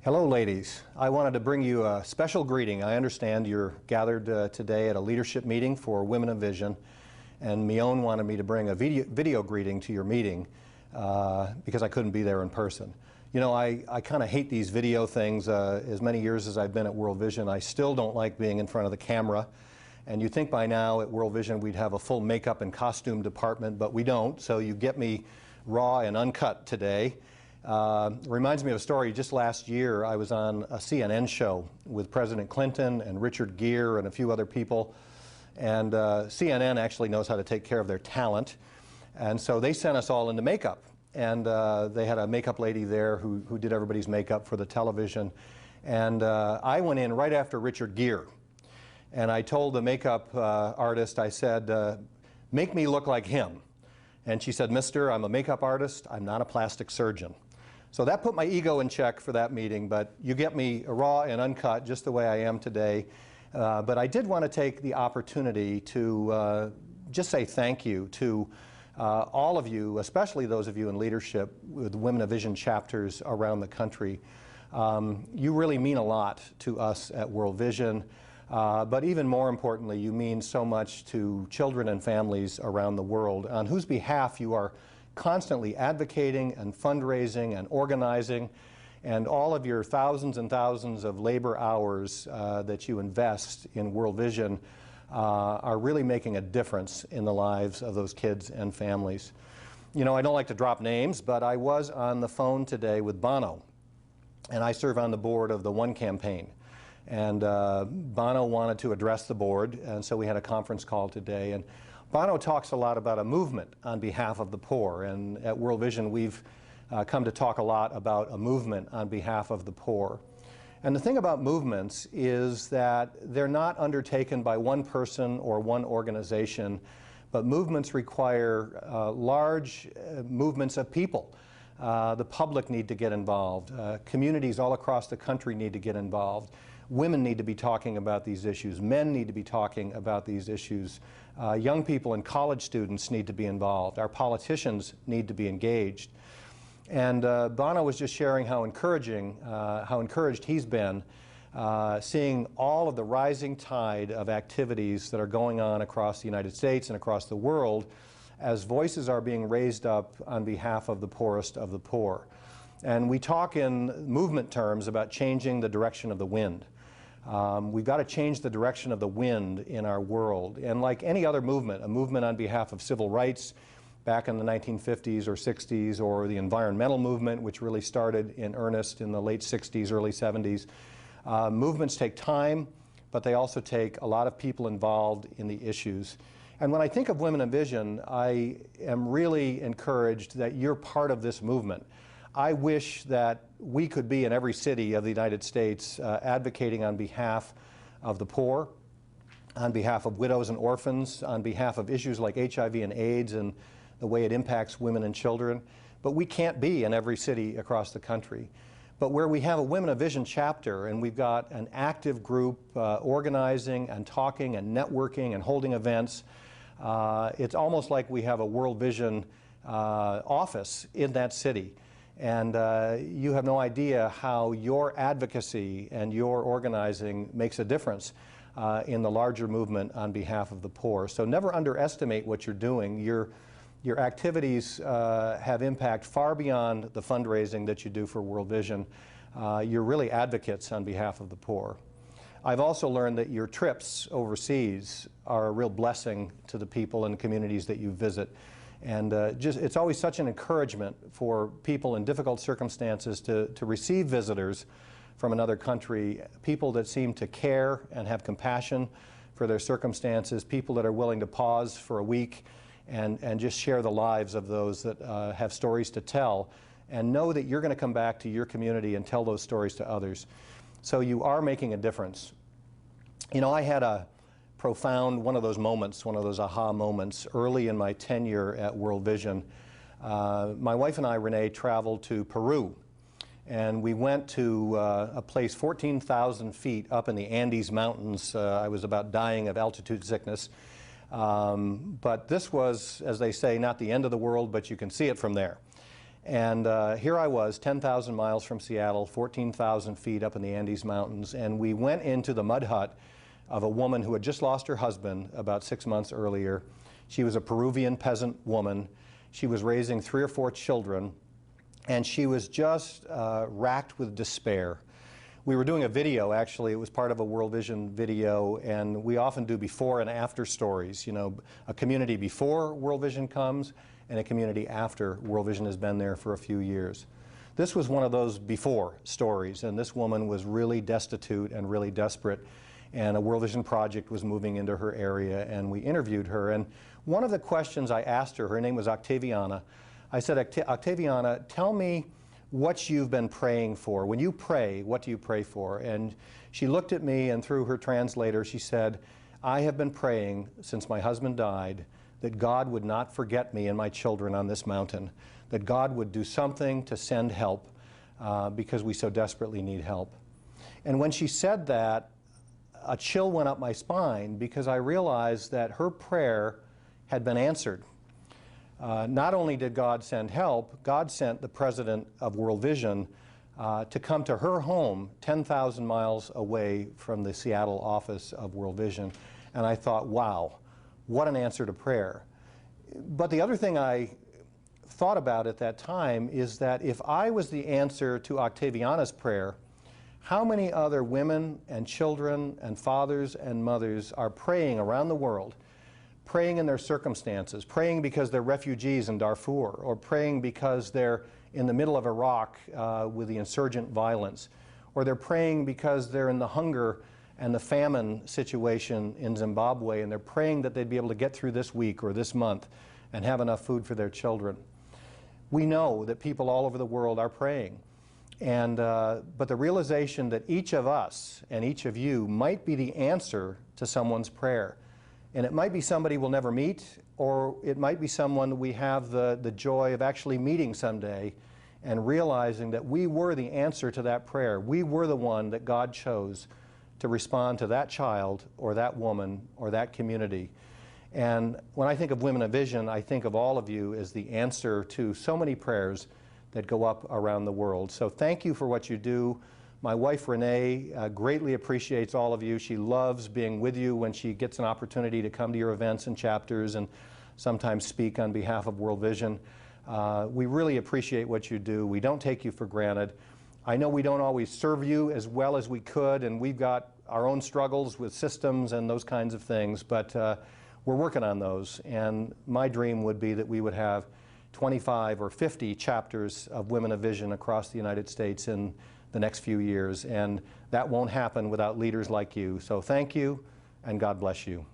Hello, ladies. I wanted to bring you a special greeting. I understand you're gathered today at a leadership meeting for Women of Vision, and Mion wanted me to bring a video greeting to your meeting because I couldn't be there in person. You know, I kind of hate these video things. As many years as I've been at World Vision, I still don't like being in front of the camera. And you'd think by now at World Vision we'd have a full makeup and costume department, but we don't, so you get me raw and uncut today. Reminds me of a story. Just last year I was on a CNN show with President Clinton and Richard Gere and a few other people, and CNN actually knows how to take care of their talent, and so they sent us all into makeup, and they had a makeup lady there who did everybody's makeup for the television, and I went in right after Richard Gere, and I told the makeup artist, I said, make me look like him. And she said, "Mister, I'm a makeup artist, I'm not a plastic surgeon." So that put my ego in check for that meeting, but you get me raw and uncut just the way I am today. But I did want to take the opportunity to just say thank you to all of you, especially those of you in leadership with Women of Vision chapters around the country. You really mean a lot to us at World Vision, but even more importantly, you mean so much to children and families around the world on whose behalf you are constantly advocating and fundraising and organizing, and all of your thousands and thousands of labor hours that you invest in World Vision are really making a difference in the lives of those kids and families. You know, I don't like to drop names, but I was on the phone today with Bono, and I serve on the board of the One campaign. And Bono wanted to address the board, and so we had a conference call today. And Bono talks a lot about a movement on behalf of the poor, and at World Vision we've come to talk a lot about a movement on behalf of the poor. And the thing about movements is that they're not undertaken by one person or one organization, but movements require large movements of people. The public need to get involved. Communities all across the country need to get involved. Women need to be talking about these issues. Men need to be talking about these issues. Young people and college students need to be involved. Our politicians need to be engaged. And Bono was just sharing how encouraged he's been seeing all of the rising tide of activities that are going on across the United States and across the world as voices are being raised up on behalf of the poorest of the poor. And we talk in movement terms about changing the direction of the wind. We've got to change the direction of the wind in our world. And like any other movement, a movement on behalf of civil rights back in the 1950s or 60s, or the environmental movement, which really started in earnest in the late 60s, early 70s, movements take time, but they also take a lot of people involved in the issues. And when I think of Women of Vision, I am really encouraged that you're part of this movement. I wish that we could be in every city of the United States advocating on behalf of the poor, on behalf of widows and orphans, on behalf of issues like HIV and AIDS and the way it impacts women and children. But we can't be in every city across the country. But where we have a Women of Vision chapter and we've got an active group organizing and talking and networking and holding events, it's almost like we have a World Vision office in that city. And you have no idea how your advocacy and your organizing makes a difference in the larger movement on behalf of the poor. So never underestimate what you're doing. Your activities have impact far beyond the fundraising that you do for World Vision. You're really advocates on behalf of the poor. I've also learned that your trips overseas are a real blessing to the people and communities that you visit. And it's always such an encouragement for people in difficult circumstances to receive visitors from another country, people that seem to care and have compassion for their circumstances, people that are willing to pause for a week and just share the lives of those that have stories to tell, and know that you're going to come back to your community and tell those stories to others. So you are making a difference. You know, I had a profound one of those moments, one of those aha moments early in my tenure at World Vision. My wife and I, Renee, traveled to Peru, and we went to a place 14,000 feet up in the Andes Mountains. I was about dying of altitude sickness. But this was, as they say, not the end of the world, but you can see it from there. And here I was, 10,000 miles from Seattle, 14,000 feet up in the Andes Mountains, and we went into the mud hut of a woman who had just lost her husband about 6 months earlier. She was a Peruvian peasant woman. She was raising 3 or 4 children, and she was just racked with despair. We were doing a video, actually. It was part of a World Vision video, and we often do before and after stories. You know, a community before World Vision comes and a community after World Vision has been there for a few years. This was one of those before stories, and this woman was really destitute and really desperate, and a World Vision project was moving into her area, and we interviewed her. And one of the questions I asked her, her name was Octaviana, I said, Octaviana, tell me what you've been praying for. When you pray, what do you pray for? And she looked at me, and through her translator, she said, I have been praying since my husband died that God would not forget me and my children on this mountain, that God would do something to send help because we so desperately need help. And when she said that, a chill went up my spine because I realized that her prayer had been answered. Not only did God send help, God sent the president of World Vision to come to her home 10,000 miles away from the Seattle office of World Vision. And I thought, wow, what an answer to prayer. But the other thing I thought about at that time is that if I was the answer to Octaviana's prayer, how many other women and children and fathers and mothers are praying around the world, praying in their circumstances, praying because they're refugees in Darfur, or praying because they're in the middle of Iraq with the insurgent violence, or they're praying because they're in the hunger and the famine situation in Zimbabwe, and they're praying that they'd be able to get through this week or this month and have enough food for their children. We know that people all over the world are praying. But the realization that each of us and each of you might be the answer to someone's prayer. And it might be somebody we'll never meet, or it might be someone we have the joy of actually meeting someday and realizing that we were the answer to that prayer. We were the one that God chose to respond to that child or that woman or that community. And when I think of Women of Vision, I think of all of you as the answer to so many prayers that go up around the world. So thank you for what you do. My wife, Renee, greatly appreciates all of you. She loves being with you when she gets an opportunity to come to your events and chapters and sometimes speak on behalf of World Vision. We really appreciate what you do. We don't take you for granted. I know we don't always serve you as well as we could, and we've got our own struggles with systems and those kinds of things, but we're working on those. And my dream would be that we would have 25 or 50 chapters of Women of Vision across the United States in the next few years, and that won't happen without leaders like you. So thank you, and God bless you.